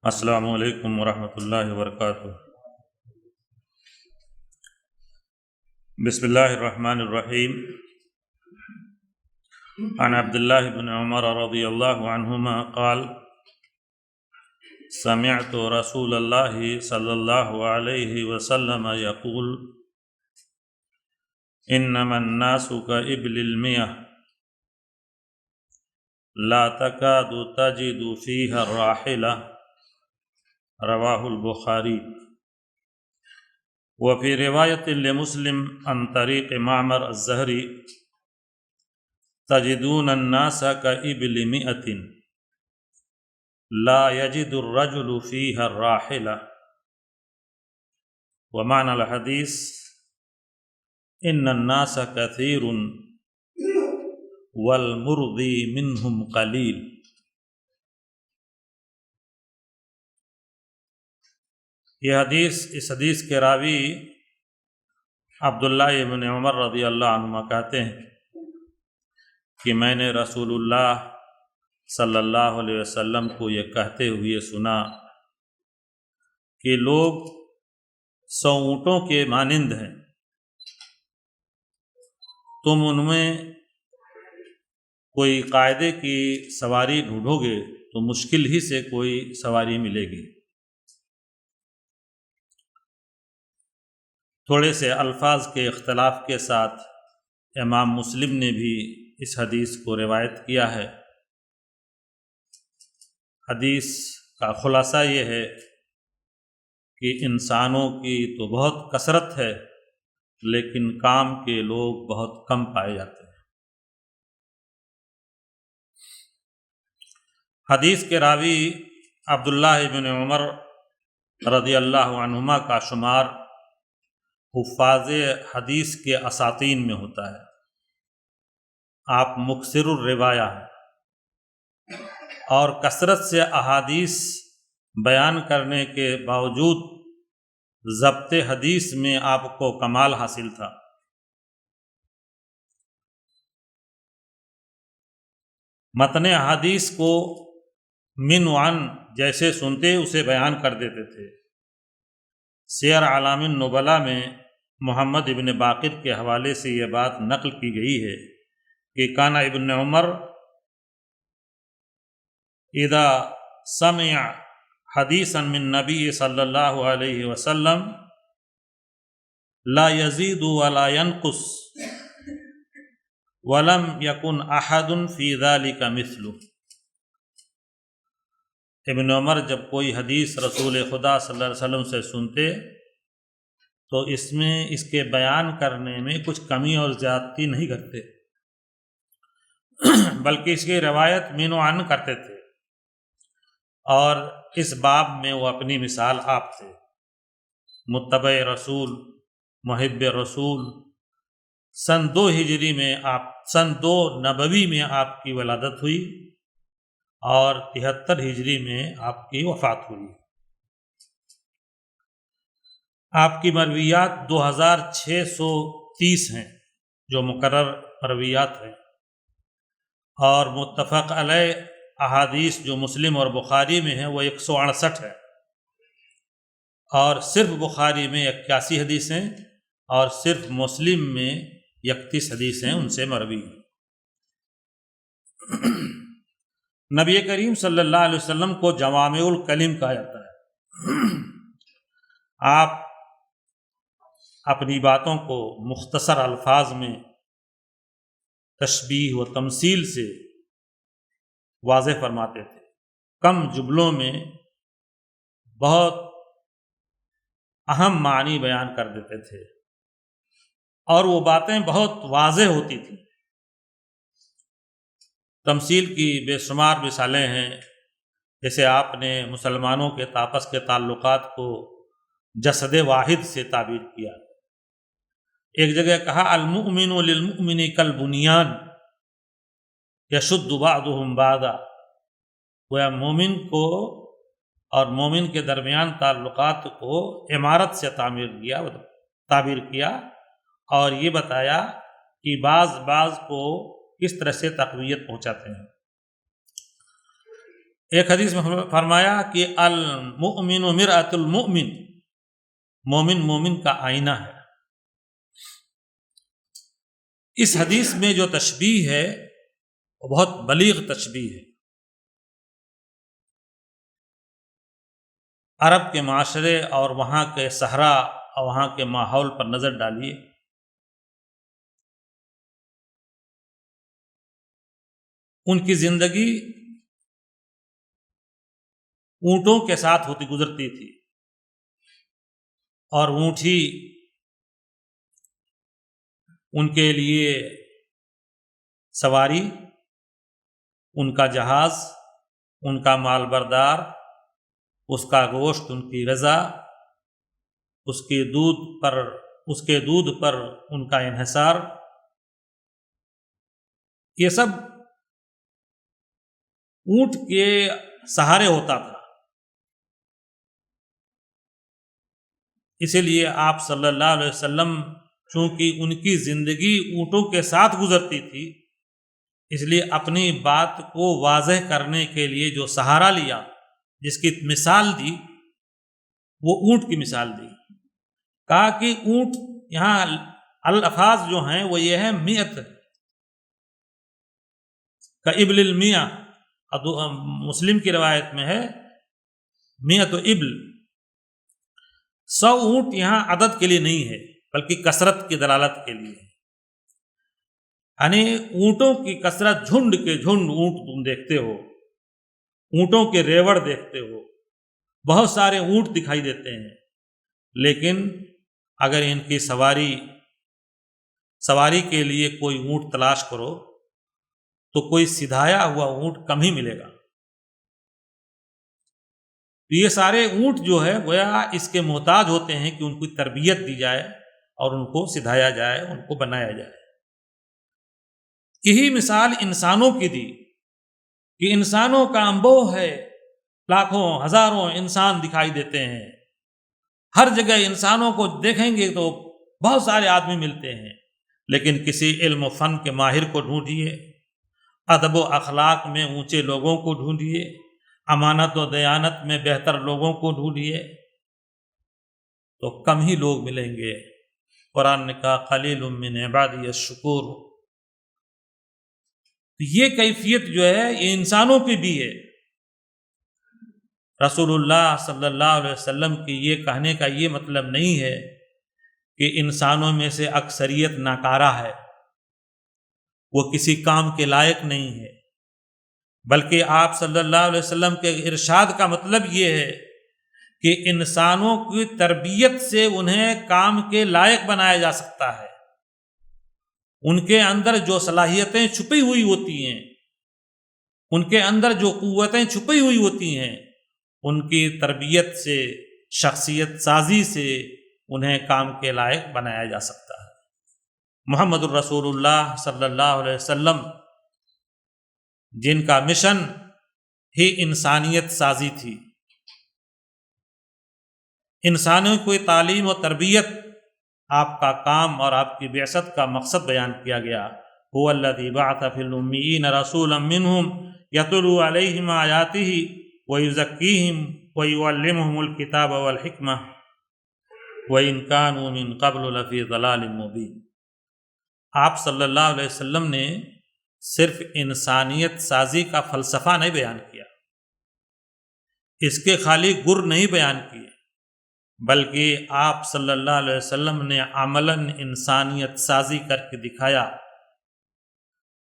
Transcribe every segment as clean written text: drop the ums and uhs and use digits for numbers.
السلام علیکم ورحمۃ اللہ وبرکاتہ۔ بسم اللہ الرحمن الرحیم۔ عن عبد اللہ بن عمر رضی اللہ عنہما قال سمعت رسول اللہ صلی اللہ علیہ وسلم یقول انما الناس كإبل المياه لا تكاد تجد فيها الراحلة رواہ البخاری۔ وفي رواية لمسلم عن طريق معمر الزهري تجدون الناس كإبل مئة لا يجد الرجل فيها الراحلة۔ ومعنى الحديث إن الناس كثير والمرضي منهم قليل۔ یہ اس حدیث کے راوی عبداللہ ابن عمر رضی اللہ عنہما کہتے ہیں کہ میں نے رسول اللہ صلی اللہ علیہ وسلم کو یہ کہتے ہوئے سنا کہ لوگ 100 اونٹوں کے مانند ہیں، تم ان میں کوئی قاعدے کی سواری ڈھونڈو گے تو مشکل ہی سے کوئی سواری ملے گی۔ تھوڑے سے الفاظ کے اختلاف کے ساتھ امام مسلم نے بھی اس حدیث کو روایت کیا ہے۔ حدیث کا خلاصہ یہ ہے کہ انسانوں کی تو بہت کثرت ہے لیکن کام کے لوگ بہت کم پائے جاتے ہیں۔ حدیث کے راوی عبداللہ ابن عمر رضی اللہ عنہما کا شمار حفاظ حدیث کے اساطین میں ہوتا ہے۔ آپ مکثر الروایہ ہیں اور کثرت سے احادیث بیان کرنے کے باوجود ضبط حدیث میں آپ کو کمال حاصل تھا۔ متن حدیث کو من وعن جیسے سنتے اسے بیان کر دیتے تھے۔ سیر اعلام النبلاء میں محمد ابن باقر کے حوالے سے یہ بات نقل کی گئی ہے کہ کان ابن عمر اذا سمع حدیثا من نبی صلی اللہ علیہ وسلم لا یزید ولا ینقص ولم یکن احد فی ذلک مثلہ۔ ابن عمر جب کوئی حدیث رسول خدا صلی اللہ علیہ وسلم سے سنتے تو اس میں اس کے بیان کرنے میں کچھ کمی اور زیادتی نہیں کرتے بلکہ اس کی روایت من و عن کرتے تھے، اور اس باب میں وہ اپنی مثال آپ تھے۔ متبع رسول، محب رسول، سن 2 ہجری میں سن 2 نبوی میں آپ کی ولادت ہوئی اور 73 ہجری میں آپ کی وفات ہوئی۔ آپ کی مرویات 2630 ہیں جو مقرر مرویات ہیں، اور متفق علیہ احادیث جو مسلم اور بخاری میں ہیں وہ 168 ہے، اور صرف بخاری میں 81 حدیثیں اور صرف مسلم میں 31 حدیثیں ان سے مروی ہیں۔ نبی کریم صلی اللہ علیہ وسلم کو جوامع الکلم کہا جاتا ہے۔ آپ اپنی باتوں کو مختصر الفاظ میں تشبیہ و تمثیل سے واضح فرماتے تھے، کم جملوں میں بہت اہم معنی بیان کر دیتے تھے، اور وہ باتیں بہت واضح ہوتی تھیں۔ تمثیل کی بے شمار مثالیں ہیں، جیسے آپ نے مسلمانوں کے آپس کے تعلقات کو جسد واحد سے تعبیر کیا۔ ایک جگہ کہا المؤمن للمؤمن کالبنیان یشد بعضهم بعضا، گویا مومن کو اور مومن کے درمیان تعلقات کو عمارت سے تعبیر کیا اور یہ بتایا کہ بعض کو کس طرح سے تقویت پہنچاتے ہیں۔ ایک حدیث میں فرمایا کہ المؤمن مرآۃ المؤمن، مومن مومن کا آئینہ ہے۔ اس حدیث میں جو تشبیہ ہے وہ بہت بلیغ تشبیہ ہے۔ عرب کے معاشرے اور وہاں کے صحرا اور وہاں کے ماحول پر نظر ڈالیے۔ ان کی زندگی اونٹوں کے ساتھ ہوتی گزرتی تھی، اور اونٹ ہی ان کے لیے سواری، ان کا جہاز، ان کا مال بردار، اس کا گوشت، ان کی غذا، اس کے دودھ پر ان کا انحصار، یہ سب اونٹ کے سہارے ہوتا تھا۔ اسی لیے آپ صلی اللہ علیہ وسلم چونکہ ان کی زندگی اونٹوں کے ساتھ گزرتی تھی، اس لیے اپنی بات کو واضح کرنے کے لیے جو سہارا لیا، جس کی مثال دی، وہ اونٹ کی مثال دی۔ کہا کہ اونٹ، یہاں الفاظ جو ہیں وہ یہ ہے میت کا ابل المیہ، مسلم کی روایت میں ہے میت و ابل، 100 اونٹ یہاں عدد کے لیے نہیں ہے بلکہ کثرت کی دلالت کے لیے، یعنی اونٹوں کی کثرت، جھنڈ کے جھنڈ اونٹ تم دیکھتے ہو، اونٹوں کے ریوڑ دیکھتے ہو، بہت سارے اونٹ دکھائی دیتے ہیں، لیکن اگر ان کی سواری کے لیے کوئی اونٹ تلاش کرو تو کوئی سدھایا ہوا اونٹ کم ہی ملے گا۔ تو یہ سارے اونٹ جو ہے گویا اس کے محتاج ہوتے ہیں کہ ان کو تربیت دی جائے اور ان کو سدھایا جائے، ان کو بنایا جائے۔ یہی مثال انسانوں کی دی کہ انسانوں کا انبوہ ہے، لاکھوں ہزاروں انسان دکھائی دیتے ہیں، ہر جگہ انسانوں کو دیکھیں گے تو بہت سارے آدمی ملتے ہیں، لیکن کسی علم و فن کے ماہر کو ڈھونڈیے، ادب و اخلاق میں اونچے لوگوں کو ڈھونڈیے، امانت و دیانت میں بہتر لوگوں کو ڈھونڈیے، تو کم ہی لوگ ملیں گے۔ قرآن نے کہا قلیل من عبادی الشکور۔ یہ کیفیت جو ہے یہ انسانوں کی بھی ہے۔ رسول اللہ صلی اللہ علیہ وسلم کی یہ کہنے کا یہ مطلب نہیں ہے کہ انسانوں میں سے اکثریت ناکارہ ہے، وہ کسی کام کے لائق نہیں ہے، بلکہ آپ صلی اللہ علیہ وسلم کے ارشاد کا مطلب یہ ہے کہ انسانوں کی تربیت سے انہیں کام کے لائق بنایا جا سکتا ہے۔ ان کے اندر جو صلاحیتیں چھپی ہوئی ہوتی ہیں، ان کے اندر جو قوتیں چھپی ہوئی ہوتی ہیں، ان کی تربیت سے، شخصیت سازی سے انہیں کام کے لائق بنایا جا سکتا ہے۔ محمد الرسول اللہ صلی اللہ علیہ وسلم جن کا مشن ہی انسانیت سازی تھی، انسانوں کو تعلیم و تربیت، آپ کا کام اور آپ کی بعثت کا مقصد بیان کیا گیا۔ هو الذی بعث فی الامیین رسولا منہم یتلو علیہم آیاتہ ویزکیہم ویعلمہم الکتاب والحکمہ وإن كانوا من قبل لفی ضلال مبین۔ آپ صلی اللہ علیہ وسلم نے صرف انسانیت سازی کا فلسفہ نہیں بیان کیا، اس کے خالی گر نہیں بیان کیے، بلکہ آپ صلی اللہ علیہ وسلم نے عملاً انسانیت سازی کر کے دکھایا۔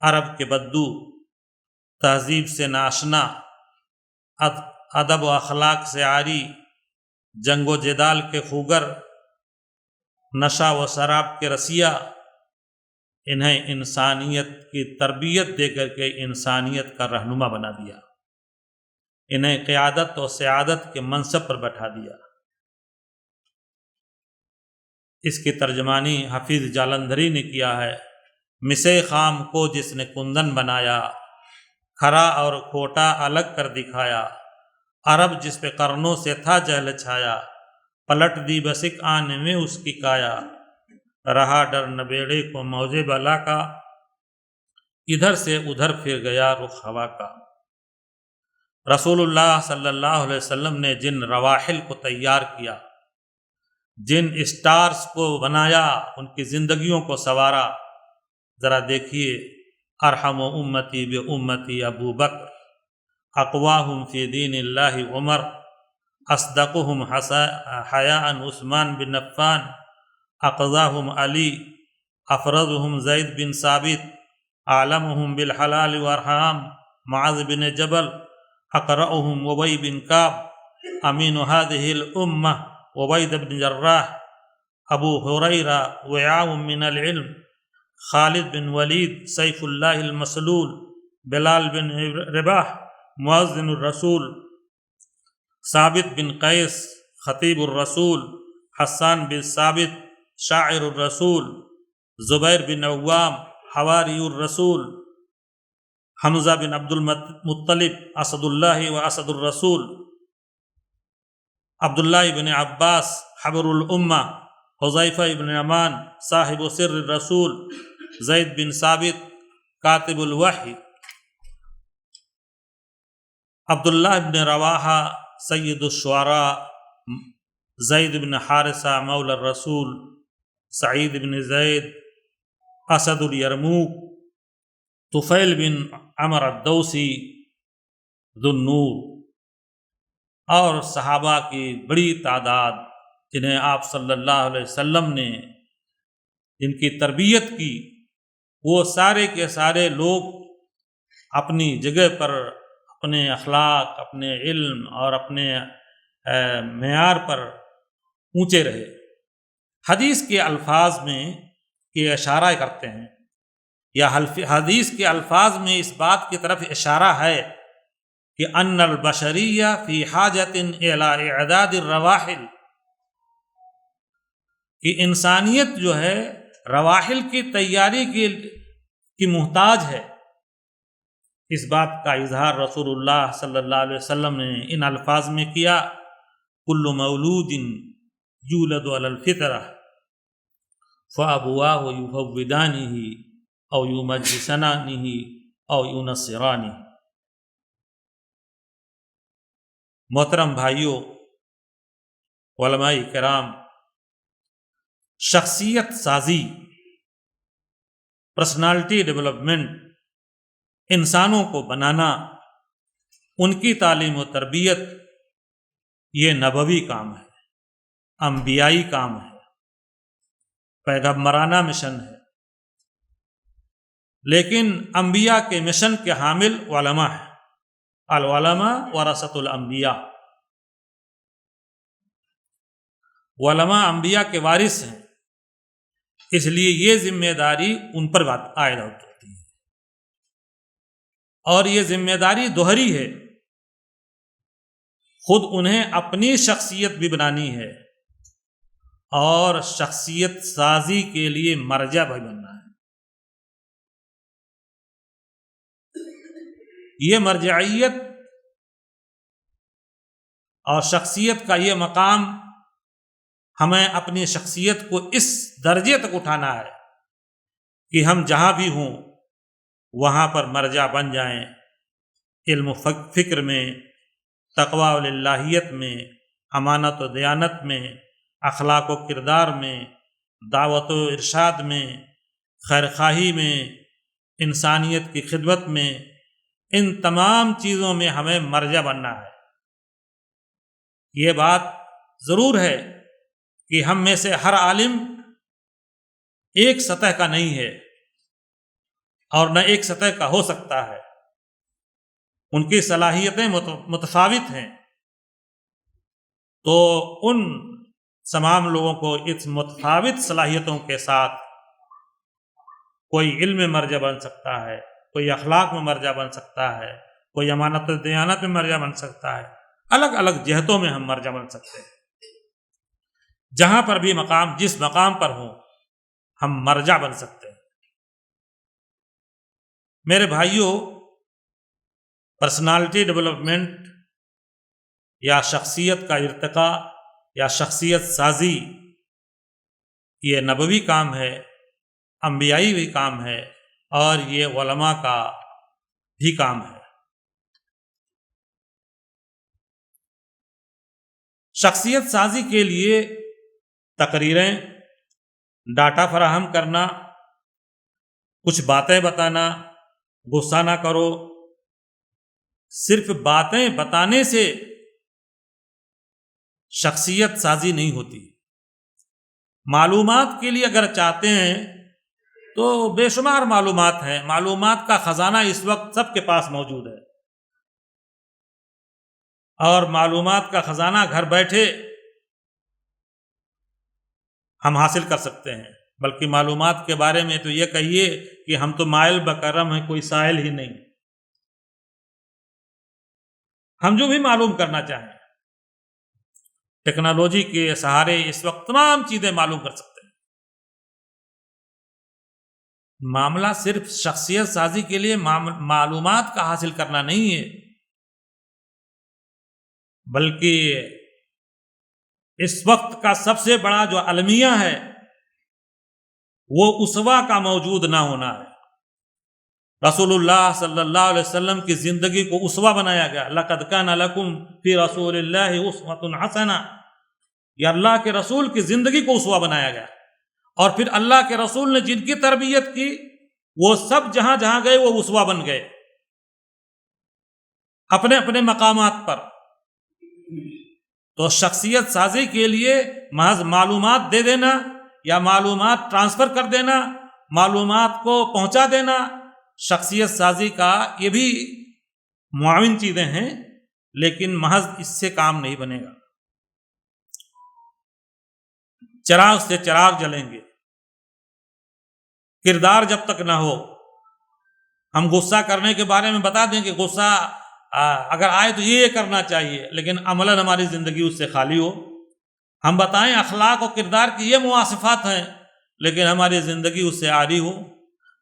عرب کے بدو، تہذیب سے ناشنا، ادب و اخلاق سے عاری، جنگ و جدال کے خوگر، نشہ و شراب کے رسیا، انہیں انسانیت کی تربیت دے کر کے انسانیت کا رہنما بنا دیا، انہیں قیادت و سیادت کے منصب پر بٹھا دیا۔ اس کی ترجمانی حفیظ جالندھری نے کیا ہے۔ مسے خام کو جس نے کندن بنایا، کھرا اور کھوٹا الگ کر دکھایا، عرب جس پہ قرنوں سے تھا جہل چھایا، پلٹ دی بسک آنے میں اس کی کایا، رہا ڈر نبیڑے کو موج بلا کا، ادھر سے ادھر پھر گیا رخ ہوا کا۔ رسول اللہ صلی اللہ علیہ وسلم نے جن رواحل کو تیار کیا، جن اسٹارز کو بنایا، ان کی زندگیوں کو سنوارا، ذرا دیکھیے، ارحم امتی بامتی ابو بکر، اقواہم فی دین اللہ عمر، اصدقہم حیاء عثمان بن عفان، اقضاہم علی، افرضہم زید بن ثابت، اعلمہم بالحلال والحرام معاذ بن جبل، اقرأہم ابی بن کعب، امین هذه الامہ عبید بن جراح، ابو ہریرہ وعاء من العلم، خالد بن ولید سیف اللہ المسلول، بلال بن رباح مؤذن الرسول، ثابت بن قیس خطیب الرسول، حسان بن ثابت شاعر الرسول، زبیر بن عوام حواری الرسول، حمزہ بن عبد المطلب اسد اللہ و اسد الرسول، عبداللہ بن عباس حبر الامہ، حذیفہ بن یمان صاحب سر الرسول، زید بن ثابت کاتب الوحی، عبداللہ بن رواحہ سید الشعراء، زید بن حارثہ مولا الرسول، سعید بن زید اسد الیرموک، طفیل بن عمر الدوسی ذو النور، اور صحابہ کی بڑی تعداد جنہیں آپ صلی اللہ علیہ وسلم نے جن کی تربیت کی، وہ سارے کے سارے لوگ اپنی جگہ پر اپنے اخلاق، اپنے علم اور اپنے معیار پر اونچے رہے۔ حدیث کے الفاظ میں یہ اشارہ کرتے ہیں، یا حدیث کے الفاظ میں اس بات کی طرف اشارہ ہے کہ ان البشریہ فی حاجت الی اعداد الرواحل، کہ انسانیت جو ہے رواحل کی تیاری کی محتاج ہے۔ اس بات کا اظہار رسول اللہ صلی اللہ علیہ وسلم نے ان الفاظ میں کیا، کل مولود یولد علی الفطرہ فابواہ یہودانہ او یمجسانہ او ینصرانہ۔ محترم بھائیوں، علماء کرام، شخصیت سازی، پرسنالٹی ڈیولپمنٹ، انسانوں کو بنانا، ان کی تعلیم و تربیت، یہ نبوی کام ہے، انبیائی کام ہے، پیغمبرانہ مشن ہے۔ لیکن انبیاء کے مشن کے حامل علماء ہیں، العلماء ورثۃ الانبیاء، علماء انبیاء کے وارث ہیں، اس لیے یہ ذمہ داری ان پر عائد ہوتی ہے، اور یہ ذمہ داری دوہری ہے، خود انہیں اپنی شخصیت بھی بنانی ہے اور شخصیت سازی کے لیے مرجع بھی بننا ہے۔ یہ مرجعیت اور شخصیت کا یہ مقام، ہمیں اپنی شخصیت کو اس درجے تک اٹھانا ہے کہ ہم جہاں بھی ہوں وہاں پر مرجع بن جائیں، علم و فکر میں، تقویٰ و للہیت میں، امانت و دیانت میں، اخلاق و کردار میں، دعوت و ارشاد میں، خیرخواہی میں، انسانیت کی خدمت میں، ان تمام چیزوں میں ہمیں مرجع بننا ہے۔ یہ بات ضرور ہے کہ ہم میں سے ہر عالم ایک سطح کا نہیں ہے اور نہ ایک سطح کا ہو سکتا ہے، ان کی صلاحیتیں متفاوت ہیں، تو ان تمام لوگوں کو اس متفاوت صلاحیتوں کے ساتھ کوئی علم میں مرجع بن سکتا ہے، کوئی اخلاق میں مرجع بن سکتا ہے، کوئی امانت و دیانت میں مرجع بن سکتا ہے، الگ الگ جہتوں میں ہم مرجع بن سکتے ہیں۔ جہاں پر بھی مقام، جس مقام پر ہوں، ہم مرجع بن سکتے ہیں۔ میرے بھائیوں، پرسنالٹی ڈیولپمنٹ یا شخصیت کا ارتقاء یا شخصیت سازی، یہ نبوی کام ہے، انبیائی بھی کام ہے، اور یہ علماء کا بھی کام ہے۔ شخصیت سازی کے لیے تقریریں، ڈاٹا فراہم کرنا، کچھ باتیں بتانا، غصہ نہ کرو، صرف باتیں بتانے سے شخصیت سازی نہیں ہوتی۔ معلومات کے لیے اگر چاہتے ہیں تو بے شمار معلومات ہیں، معلومات کا خزانہ اس وقت سب کے پاس موجود ہے، اور معلومات کا خزانہ گھر بیٹھے ہم حاصل کر سکتے ہیں۔ بلکہ معلومات کے بارے میں تو یہ کہیے کہ ہم تو مائل بکرم ہیں، کوئی سائل ہی نہیں۔ ہم جو بھی معلوم کرنا چاہیں ٹیکنالوجی کے سہارے اس وقت تمام چیزیں معلوم کر سکتے ہیں۔ معاملہ صرف شخصیت سازی کے لیے معلومات کا حاصل کرنا نہیں ہے، بلکہ اس وقت کا سب سے بڑا جو المیہ ہے وہ اسوہ کا موجود نہ ہونا ہے۔ رسول اللہ صلی اللہ علیہ وسلم کی زندگی کو اسوہ بنایا گیا۔ لَقَدْ كَانَ لَكُمْ فِي رَسُولِ اللَّهِ أُسْوَةٌ حَسَنَةٌ، یہ اللہ کے رسول کی زندگی کو اسوہ بنایا گیا۔ اور پھر اللہ کے رسول نے جن کی تربیت کی وہ سب جہاں جہاں گئے وہ اسوہ بن گئے اپنے اپنے مقامات پر۔ تو شخصیت سازی کے لیے محض معلومات دے دینا یا معلومات ٹرانسفر کر دینا، معلومات کو پہنچا دینا، شخصیت سازی کا یہ بھی معاون چیزیں ہیں، لیکن محض اس سے کام نہیں بنے گا۔ چراغ سے چراغ جلیں گے، کردار جب تک نہ ہو۔ ہم غصہ کرنے کے بارے میں بتا دیں کہ غصہ اگر آئے تو یہ کرنا چاہیے، لیکن عملاً ہماری زندگی اس سے خالی ہو۔ ہم بتائیں اخلاق و کردار کی یہ مواصفات ہیں، لیکن ہماری زندگی اس سے عاری ہو۔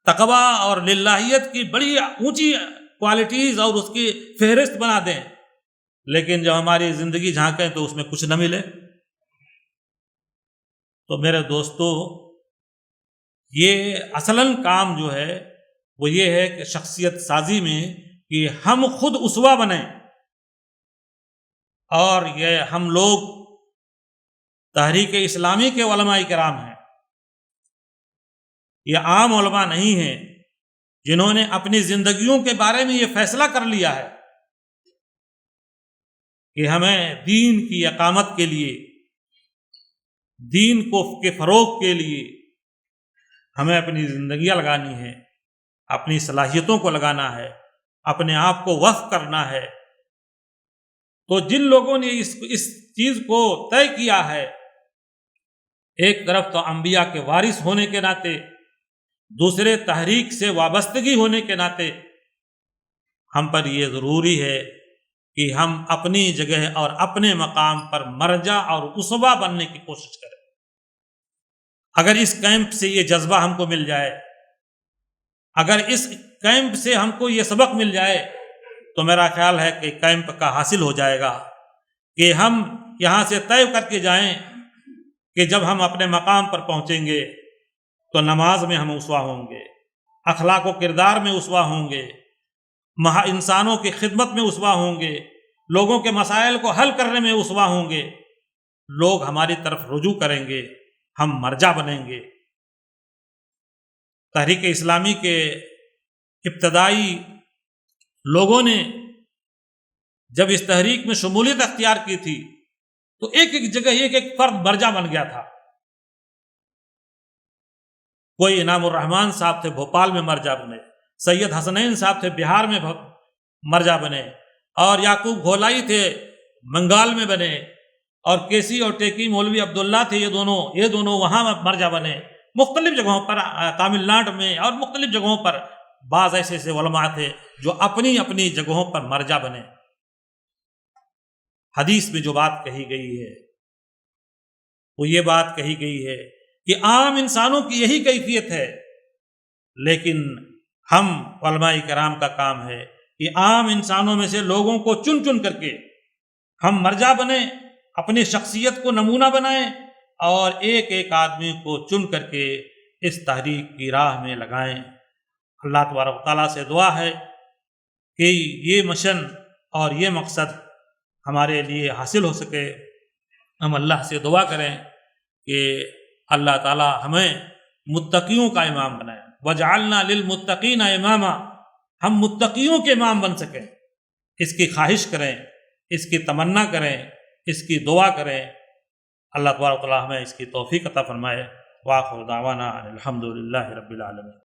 تقویٰ اور للہیت کی بڑی اونچی کوالٹیز اور اس کی فہرست بنا دیں، لیکن جب ہماری زندگی جھانکیں تو اس میں کچھ نہ ملے۔ تو میرے دوستو، یہ اصلاً کام جو ہے وہ یہ ہے کہ شخصیت سازی میں کہ ہم خود اسوہ بنیں، اور یہ ہم لوگ تحریک اسلامی کے علماء کرام ہیں، یہ عام علماء نہیں ہیں جنہوں نے اپنی زندگیوں کے بارے میں یہ فیصلہ کر لیا ہے کہ ہمیں دین کی اقامت کے لیے، دین کے فروغ کے لیے ہمیں اپنی زندگیاں لگانی ہے، اپنی صلاحیتوں کو لگانا ہے، اپنے آپ کو وقف کرنا ہے۔ تو جن لوگوں نے اس چیز کو طے کیا ہے، ایک طرف تو انبیاء کے وارث ہونے کے ناطے، دوسرے تحریک سے وابستگی ہونے کے ناطے ہم پر یہ ضروری ہے کہ ہم اپنی جگہ اور اپنے مقام پر مرجع اور اسوہ بننے کی کوشش کریں۔ اگر اس کیمپ سے یہ جذبہ ہم کو مل جائے، اگر اس کیمپ سے ہم کو یہ سبق مل جائے، تو میرا خیال ہے کہ کیمپ کا حاصل ہو جائے گا کہ ہم یہاں سے طے کر کے جائیں کہ جب ہم اپنے مقام پر پہنچیں گے تو نماز میں ہم اسوہ ہوں گے، اخلاق و کردار میں اسوہ ہوں گے، انسانوں کی خدمت میں اسوہ ہوں گے، لوگوں کے مسائل کو حل کرنے میں اسوہ ہوں گے۔ لوگ ہماری طرف رجوع کریں گے، ہم مرجع بنیں گے۔ تحریک اسلامی کے ابتدائی لوگوں نے جب اس تحریک میں شمولیت اختیار کی تھی تو ایک ایک جگہ ایک ایک فرد مرجع بن گیا تھا۔ کوئی انعام الرحمن صاحب تھے بھوپال میں مرجع بنے، سید حسنین صاحب تھے بہار میں مرجع بنے، اور یعقوب گھولائی تھے بنگال میں بنے، اور کیسی اور ٹیکی مولوی عبداللہ تھے، یہ دونوں وہاں مرجع بنے۔ مختلف جگہوں پر، تامل ناڈو میں اور مختلف جگہوں پر بعض ایسے علماء تھے جو اپنی اپنی جگہوں پر مرجع بنے۔ حدیث میں جو بات کہی گئی ہے وہ یہ بات کہی گئی ہے کہ عام انسانوں کی یہی کیفیت ہے، لیکن ہم علماء کرام کا کام ہے کہ عام انسانوں میں سے لوگوں کو چن چن کر کے ہم مرجع بنیں، اپنی شخصیت کو نمونہ بنائیں، اور ایک ایک آدمی کو چن کر کے اس تحریک کی راہ میں لگائیں۔ اللہ تبارک و تعالیٰ سے دعا ہے کہ یہ مشن اور یہ مقصد ہمارے لیے حاصل ہو سکے۔ ہم اللہ سے دعا کریں کہ اللہ تعالی ہمیں متقیوں کا امام بنائے، وجعلنا للمتقین اماما، ہم متقیوں کے امام بن سکیں، اس کی خواہش کریں، اس کی تمنا کریں، اس کی دعا کریں۔ اللہ تبارک و تعالی ہمیں اس کی توفیق عطا فرمائے۔ وآخر دعوانا الحمد للہ رب العالمین۔